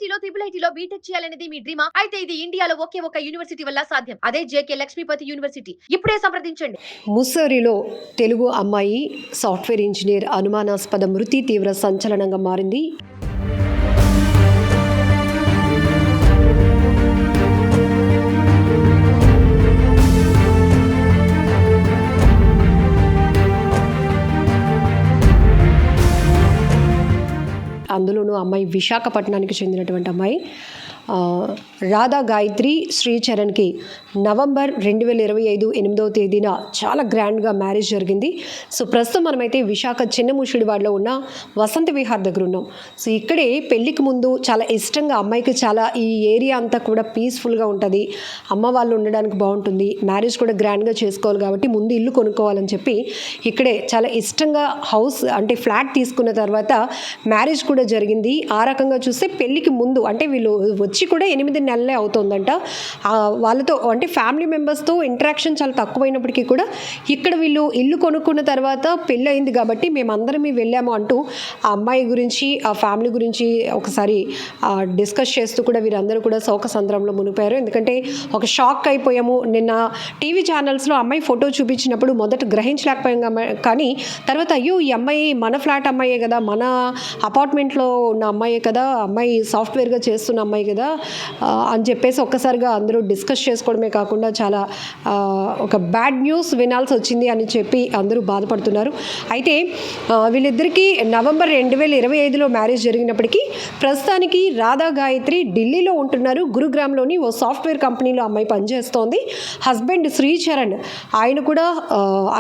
ఐఐటీలో IIITలో BTech చేయాలనేది మీ డ్రీమా? అయితే ఇది ఇండియాలో ఒకే ఒక యూనివర్సిటీ వల్ల సాధ్యం. అదే జేకే లక్ష్మీపతి యూనివర్సిటీ. ఇప్పుడే సంప్రదించండి. ముస్సోరిలో తెలుగు అమ్మాయి సాఫ్ట్వేర్ ఇంజనీర్ అనుమానాస్పద మృతి తీవ్ర సంచలనంగా మారింది. అందులోనూ అమ్మాయి విశాఖపట్నానికి చెందినటువంటి అమ్మాయి రాధా గాయత్రి శ్రీచరణ్కి నవంబర్ 2025 8వ తేదీన చాలా గ్రాండ్గా మ్యారేజ్ జరిగింది. సో ప్రస్తుతం మనమైతే విశాఖ చిన్నముషిడివాడలో ఉన్న వసంత విహార్ దగ్గర ఉన్నాం. సో ఇక్కడే పెళ్ళికి ముందు చాలా ఇష్టంగా అమ్మాయికి చాలా ఈ ఏరియా అంతా కూడా పీస్ఫుల్గా ఉంటుంది, అమ్మ వాళ్ళు ఉండడానికి బాగుంటుంది, మ్యారేజ్ కూడా గ్రాండ్గా చేసుకోవాలి కాబట్టి ముందు ఇల్లు కొనుక్కోవాలని చెప్పి ఇక్కడే చాలా ఇష్టంగా హౌస్ అంటే ఫ్లాట్ తీసుకున్న తర్వాత మ్యారేజ్ కూడా జరిగింది. ఆ రకంగా చూస్తే పెళ్ళికి ముందు అంటే వీళ్ళు వచ్చి కూడా 8 నెలలే అవుతుందంట. వాళ్ళతో అంటే ఫ్యామిలీ మెంబర్స్తో ఇంటరాక్షన్ చాలా తక్కువైనప్పటికీ కూడా ఇక్కడ వీళ్ళు ఇల్లు కొనుక్కున్న తర్వాత పెళ్ళి అయింది కాబట్టి మేమందరం వెళ్ళాము అంటూ ఆ అమ్మాయి గురించి ఆ ఫ్యామిలీ గురించి ఒకసారి డిస్కస్ చేస్తూ కూడా వీరందరూ కూడా శోక సంద్రంలో మునిపారు. ఎందుకంటే ఒక షాక్ అయిపోయాము. నిన్న టీవీ ఛానల్స్లో అమ్మాయి ఫోటో చూపించినప్పుడు మొదట గ్రహించలేకపోయాం, కానీ తర్వాత అయ్యో ఈ అమ్మాయి మన ఫ్లాట్ అమ్మాయే కదా, మన అపార్ట్మెంట్లో ఉన్న అమ్మాయే కదా, అమ్మాయి సాఫ్ట్వేర్గా చేస్తున్న అమ్మాయి కదా అని చెప్పేసి ఒక్కసారిగా అందరూ డిస్కస్ చేసుకోవడమే కాకుండా చాలా ఒక బ్యాడ్ న్యూస్ వినాల్సి వచ్చింది అని చెప్పి అందరూ బాధపడుతున్నారు. అయితే వీళ్ళిద్దరికీ నవంబర్ 2025లో మ్యారేజ్ జరిగినప్పటికీ ప్రస్తుతానికి రాధా గాయత్రి ఢిల్లీలో ఉంటున్నారు. గురుగ్రామ్లోని ఓ సాఫ్ట్వేర్ కంపెనీలో అమ్మాయి పనిచేస్తోంది. హస్బెండ్ శ్రీచరణ్ ఆయన కూడా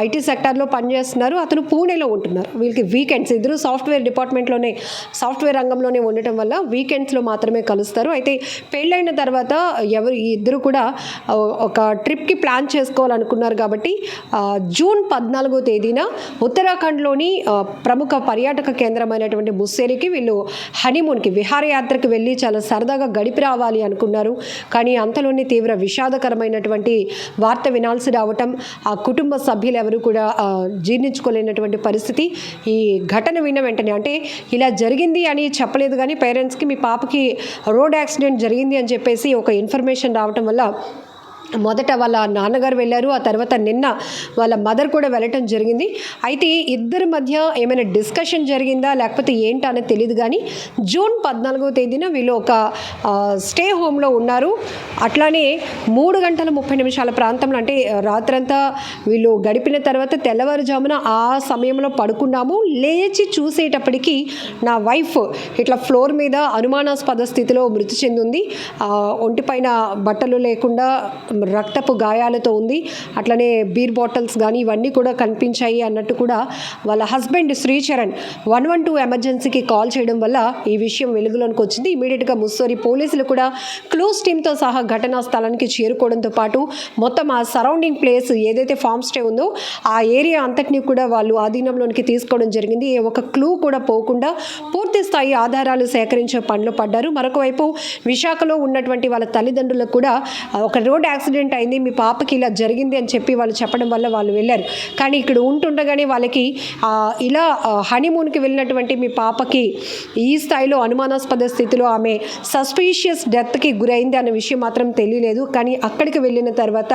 ఐటీ సెక్టార్లో పనిచేస్తున్నారు, అతను పూణేలో ఉంటున్నారు. వీళ్ళకి వీకెండ్స్ ఇద్దరు సాఫ్ట్వేర్ డిపార్ట్మెంట్లోనే సాఫ్ట్వేర్ రంగంలోనే ఉండటం వల్ల వీకెండ్స్లో మాత్రమే కలుస్తారు. అయితే పెళ్ళైన తర్వాత ఇద్దరు కూడా ఒక ట్రిప్కి ప్లాన్ చేసుకోవాలనుకున్నారు కాబట్టి జూన్ 14వ తేదీన ఉత్తరాఖండ్లోని ప్రముఖ పర్యాటక కేంద్రమైనటువంటి ముస్సేరికి వీళ్ళు హనీమూన్కి విహారయాత్రకు వెళ్ళి చాలా సరదాగా గడిపి రావాలి అనుకున్నారు. కానీ అంతలోనే తీవ్ర విషాదకరమైనటువంటి వార్త వినాల్సి రావటం ఆ కుటుంబ సభ్యులు ఎవరు కూడా జీర్ణించుకోలేనటువంటి పరిస్థితి. ఈ ఘటన విన్న వెంటనే అంటే ఇలా జరిగింది అని చెప్పలేదు, కానీ పేరెంట్స్కి మీ పాపకి రోడ్ యాక్సిడెంట్ జరిగింది అని చెప్పేసి ఒక ఇన్ఫర్మేషన్ రావటం వల్ల మొదట వాళ్ళ నాన్నగారు వెళ్ళారు, ఆ తర్వాత నిన్న వాళ్ళ మదర్ కూడా వెళ్ళటం జరిగింది. అయితే ఇద్దరి మధ్య ఏమైనా డిస్కషన్ జరిగిందా లేకపోతే ఏంటా అనేది తెలియదు, కానీ జూన్ 14వ తేదీన వీళ్ళు ఒక స్టే హోమ్లో ఉన్నారు. అట్లానే 3:30 ప్రాంతంలో అంటే రాత్రంతా వీళ్ళు గడిపిన తర్వాత తెల్లవారుజామున ఆ సమయంలో పడుకున్నాము. లేచి చూసేటప్పటికీ నా వైఫ్ ఇట్లా ఫ్లోర్ మీద అనుమానాస్పద స్థితిలో మృతి చెందింది. ఒంటిపైన బట్టలు లేకుండా రక్తపు గాయాలతో ఉంది. అట్లనే బీర్ బాటిల్స్ కానీ ఇవన్నీ కూడా కనిపించాయి అన్నట్టు కూడా వాళ్ళ హస్బెండ్ శ్రీచరణ్ 112 ఎమర్జెన్సీకి కాల్ చేయడం వల్ల ఈ విషయం వెలుగులోనికి వచ్చింది. ఇమీడియట్గా ముస్సోరి పోలీసులు కూడా క్లోజ్ టీమ్తో సహా ఘటనా స్థలానికి చేరుకోవడంతో పాటు మొత్తం ఆ సరౌండింగ్ ప్లేస్ ఏదైతే ఫామ్ స్టే ఉందో ఆ ఏరియా అంతటినీ కూడా వాళ్ళు ఆధీనంలోనికి తీసుకోవడం జరిగింది. ఒక క్లూ కూడా పోకుండా పూర్తి స్థాయి ఆధారాలు సేకరించే పనిలో పడ్డారు. మరొక వైపు విశాఖలో ఉన్నటువంటి వాళ్ళ తల్లిదండ్రులకు కూడా ఒక రోడ్ యాక్సిడెంట్ అయింది, మీ పాపకి ఇలా జరిగింది అని చెప్పి వాళ్ళు చెప్పడం వల్ల వాళ్ళు వెళ్ళారు. కానీ ఇక్కడ ఉంటుండగానే వాళ్ళకి ఇలా హనీమూన్కి వెళ్ళినటువంటి మీ పాపకి ఈ స్థాయిలో అనుమానాస్పద స్థితిలో ఆమె సస్పీషియస్ డెత్కి గురైంది అనే విషయం మాత్రం తెలియలేదు. కానీ అక్కడికి వెళ్ళిన తర్వాత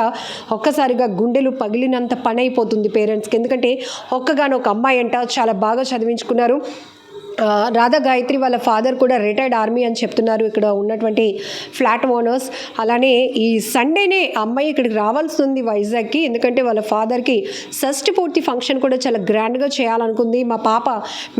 ఒక్కసారిగా గుండెలు పగిలినంత పని అయిపోతుంది పేరెంట్స్కి. ఎందుకంటే ఒక్కగానొక అమ్మాయి అంట, చాలా బాగా చదివించుకున్నారు. రాధా గాయత్రి వాళ్ళ ఫాదర్ కూడా రిటైర్డ్ ఆర్మీ అని చెప్తున్నారు ఇక్కడ ఉన్నటువంటి ఫ్లాట్ ఓనర్స్. అలానే ఈ సండేనే అమ్మాయి ఇక్కడికి రావాల్సి ఉంది వైజాగ్కి, ఎందుకంటే వాళ్ళ ఫాదర్కి షష్ఠి పూర్తి ఫంక్షన్ కూడా చాలా గ్రాండ్గా చేయాలనుకుంది. మా పాప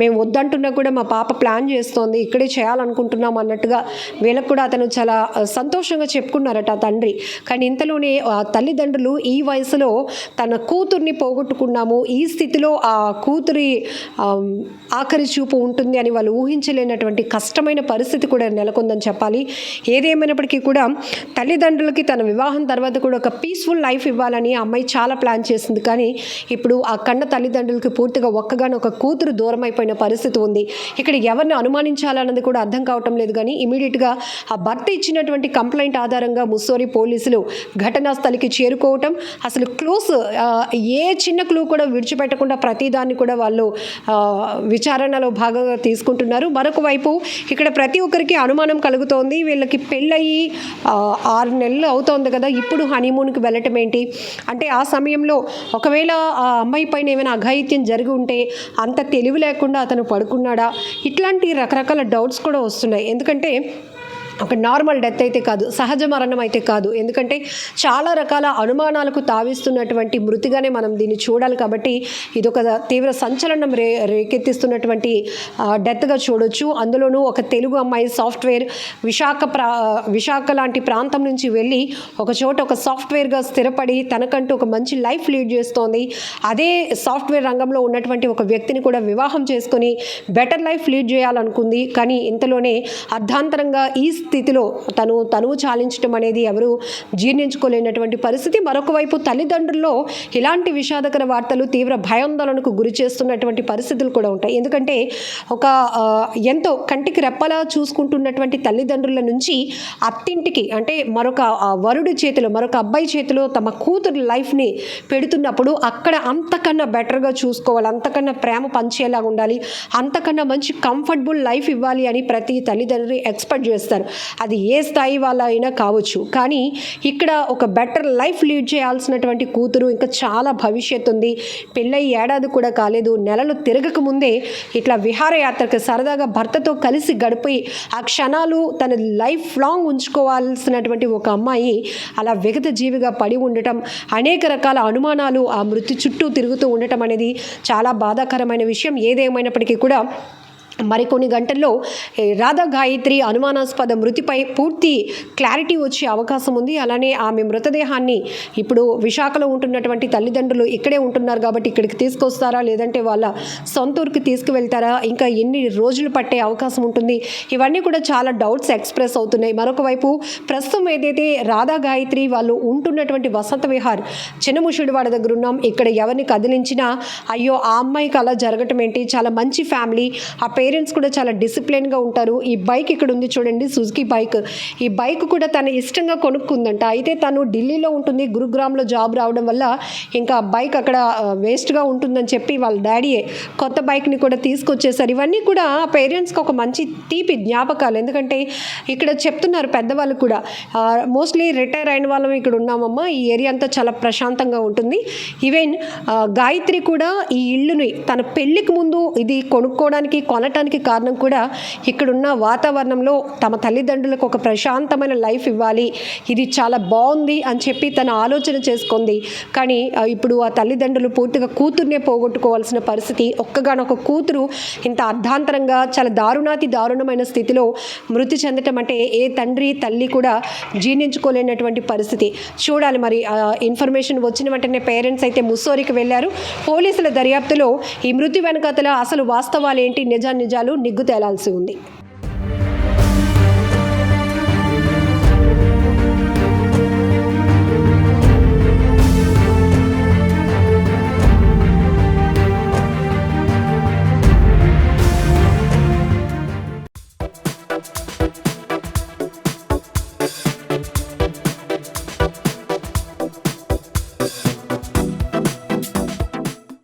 మేము వద్దంటున్నా కూడా మా పాప ప్లాన్ చేస్తోంది, ఇక్కడే చేయాలనుకుంటున్నాం అన్నట్టుగా వీళ్ళకు కూడా అతను చాలా సంతోషంగా చెప్పుకున్నారట తండ్రి. కానీ ఇంతలోనే తల్లిదండ్రులు ఈ వయసులో తన కూతుర్ని పోగొట్టుకున్నాము, ఈ స్థితిలో ఆ కూతురి ఆఖరి చూపు ఉంటుంది అని వాళ్ళు ఊహించలేనటువంటి కష్టమైన పరిస్థితి కూడా నెలకొందని చెప్పాలి. ఏదేమైనప్పటికీ కూడా తల్లిదండ్రులకి తన వివాహం తర్వాత కూడా ఒక పీస్ఫుల్ లైఫ్ ఇవ్వాలని అమ్మాయి చాలా ప్లాన్ చేసింది. కానీ ఇప్పుడు ఆ కన్న తల్లిదండ్రులకి పూర్తిగా ఒక్కగానొక కూతురు దూరం అయిపోయిన పరిస్థితి ఉంది. ఇక్కడ ఎవరిని అనుమానించాలన్నది కూడా అర్థం కావటం లేదు. కానీ ఇమీడియట్గా ఆ భర్త ఇచ్చినటువంటి కంప్లైంట్ ఆధారంగా ముస్సోరి పోలీసులు ఘటనా స్థలికి చేరుకోవటం, అసలు క్లూస్ ఏ చిన్న క్లూ కూడా విడిచిపెట్టకుండా ప్రతిదాన్ని కూడా వాళ్ళు విచారణలో భాగంగా తీసుకుంటున్నారు. మరొక వైపు ఇక్కడ ప్రతి ఒక్కరికి అనుమానం కలుగుతోంది, వీళ్ళకి పెళ్ళయి 6 నెలలు అవుతోంది కదా, ఇప్పుడు హనీమూన్కి వెళ్ళటం ఏంటి అంటే ఆ సమయంలో ఒకవేళ ఆ అమ్మాయి పైన ఏమైనా అఘాయిత్యం జరిగి ఉంటే అంత తెలివి లేకుండా అతను పడుకున్నాడా, ఇట్లాంటి రకరకాల డౌట్స్ కూడా వస్తున్నాయి. ఎందుకంటే ఒక నార్మల్ డెత్ అయితే కాదు, సహజ మరణం అయితే కాదు. ఎందుకంటే చాలా రకాల అనుమానాలకు తావిస్తున్నటువంటి మృతిగానే మనం దీన్ని చూడాలి. కాబట్టి ఇదొక తీవ్ర సంచలనం రేకెత్తిస్తున్నటువంటి డెత్గా చూడొచ్చు. అందులోనూ ఒక తెలుగు అమ్మాయి సాఫ్ట్వేర్ విశాఖ లాంటి ప్రాంతం నుంచి వెళ్ళి ఒక చోట ఒక సాఫ్ట్వేర్గా స్థిరపడి తనకంటూ ఒక మంచి లైఫ్ లీడ్ చేస్తోంది. అదే సాఫ్ట్వేర్ రంగంలో ఉన్నటువంటి ఒక వ్యక్తిని కూడా వివాహం చేసుకొని బెటర్ లైఫ్ లీడ్ చేయాలనుకుంది. కానీ ఇంతలోనే అర్ధాంతరంగా ఈ స్థితిలో తనువు చాలించడం అనేది ఎవరు జీర్ణించుకోలేనటువంటి పరిస్థితి. మరొక వైపు తల్లిదండ్రుల్లో ఇలాంటి విషాదకర వార్తలు తీవ్ర భయాందోళనకు గురి చేస్తున్నటువంటి పరిస్థితులు కూడా ఉంటాయి. ఎందుకంటే ఒక ఎంతో కంటికి రెప్పలా చూసుకుంటున్నటువంటి తల్లిదండ్రుల నుంచి అత్తింటికి అంటే మరొక వరుడి చేతిలో, మరొక అబ్బాయి చేతిలో తమ కూతురు లైఫ్ని పెడుతున్నప్పుడు అక్కడ అంతకన్నా బెటర్గా చూసుకోవాలి, అంతకన్నా ప్రేమ పంచేలాగా ఉండాలి, అంతకన్నా మంచి కంఫర్టబుల్ లైఫ్ ఇవ్వాలి అని ప్రతి తల్లిదండ్రులు ఎక్స్పెక్ట్ చేస్తారు. అది ఏ స్థాయి వాళ్ళ అయినా కావచ్చు. కానీ ఇక్కడ ఒక బెటర్ లైఫ్ లీడ్ చేయాల్సినటువంటి కూతురు, ఇంకా చాలా భవిష్యత్తు ఉంది, పెళ్ళై ఏడాది కూడా కాలేదు, నెలలు తిరగక ముందే ఇట్లా విహారయాత్రకు సరదాగా భర్తతో కలిసి గడిపి ఆ క్షణాలు తన లైఫ్ లాంగ్ ఉంచుకోవాల్సినటువంటి ఒక అమ్మాయి అలా విగత జీవిగా పడి ఉండటం, అనేక రకాల అనుమానాలు ఆ మృతి చుట్టూ తిరుగుతూ ఉండటం అనేది చాలా బాధాకరమైన విషయం. ఏదేమైనప్పటికీ కూడా మరికొన్ని గంటల్లో రాధా గాయత్రి అనుమానాస్పద మృతిపై పూర్తి క్లారిటీ వచ్చే అవకాశం ఉంది. అలానే ఆమె మృతదేహాన్ని ఇప్పుడు విశాఖలో ఉంటున్నటువంటి తల్లిదండ్రులు ఇక్కడే ఉంటున్నారు కాబట్టి ఇక్కడికి తీసుకొస్తారా, లేదంటే వాళ్ళ సొంత ఊరికి తీసుకువెళ్తారా, ఇంకా ఎన్ని రోజులు పట్టే అవకాశం ఉంటుంది, ఇవన్నీ కూడా చాలా డౌట్స్ ఎక్స్ప్రెస్ అవుతున్నాయి. మరొక వైపు ప్రస్తుతం ఏదైతే రాధా గాయత్రి వాళ్ళు ఉంటున్నటువంటి వసంత విహార్ చిన్నముషిడివాడ దగ్గర ఉన్నాం, ఇక్కడ ఎవరిని కదిలించినా అయ్యో ఆ అమ్మాయికి అలా జరగటం ఏంటి, చాలా మంచి ఫ్యామిలీ, ఆ పేరెంట్స్ కూడా చాలా డిసిప్లిన్గా ఉంటారు. ఈ బైక్ ఇక్కడ ఉంది చూడండి, సుజుకి బైక్, ఈ బైక్ కూడా తను ఇష్టంగా కొనుక్కుందంట. అయితే తను ఢిల్లీలో ఉంటుంది, గురుగ్రామ్లో జాబ్ రావడం వల్ల ఇంకా బైక్ అక్కడ వేస్ట్గా ఉంటుందని చెప్పి వాళ్ళ డాడీయే కొత్త బైక్ని కూడా తీసుకొచ్చేసారు. ఇవన్నీ కూడా పేరెంట్స్కి ఒక మంచి తీపి జ్ఞాపకాలు. ఎందుకంటే ఇక్కడ చెప్తున్నారు పెద్దవాళ్ళు కూడా, మోస్ట్లీ రిటైర్ అయిన వాళ్ళం ఇక్కడ ఉన్నామమ్మా, ఈ ఏరియా అంతా చాలా ప్రశాంతంగా ఉంటుంది. ఈవెన్ గాయత్రి కూడా ఈ ఇల్లుని తన పెళ్ళికి ముందు ఇది కొనటానికి కారణం కూడా ఇక్కడున్న వాతావరణంలో తమ తల్లిదండ్రులకు ఒక ప్రశాంతమైన లైఫ్ ఇవ్వాలి, ఇది చాలా బాగుంది అని చెప్పి తన ఆలోచన చేసుకుంది. కానీ ఇప్పుడు ఆ తల్లిదండ్రులు పూర్తిగా కూతుర్నే పోగొట్టుకోవాల్సిన పరిస్థితి. ఒక్కగానొక కూతురు ఇంత అర్ధాంతరంగా చాలా దారుణమైన స్థితిలో మృతి చెందటం అంటే ఏ తండ్రి తల్లి కూడా జీర్ణించుకోలేనటువంటి పరిస్థితి. చూడాలి మరి ఇన్ఫర్మేషన్ వచ్చిన వెంటనే పేరెంట్స్ అయితే ముస్సోరికి వెళ్ళారు. పోలీసుల దర్యాప్తులో ఈ మృతి వెనుకతల అసలు వాస్తవాలు ఏంటి, నిజాలు నిగ్గు తేలాల్సి ఉంది.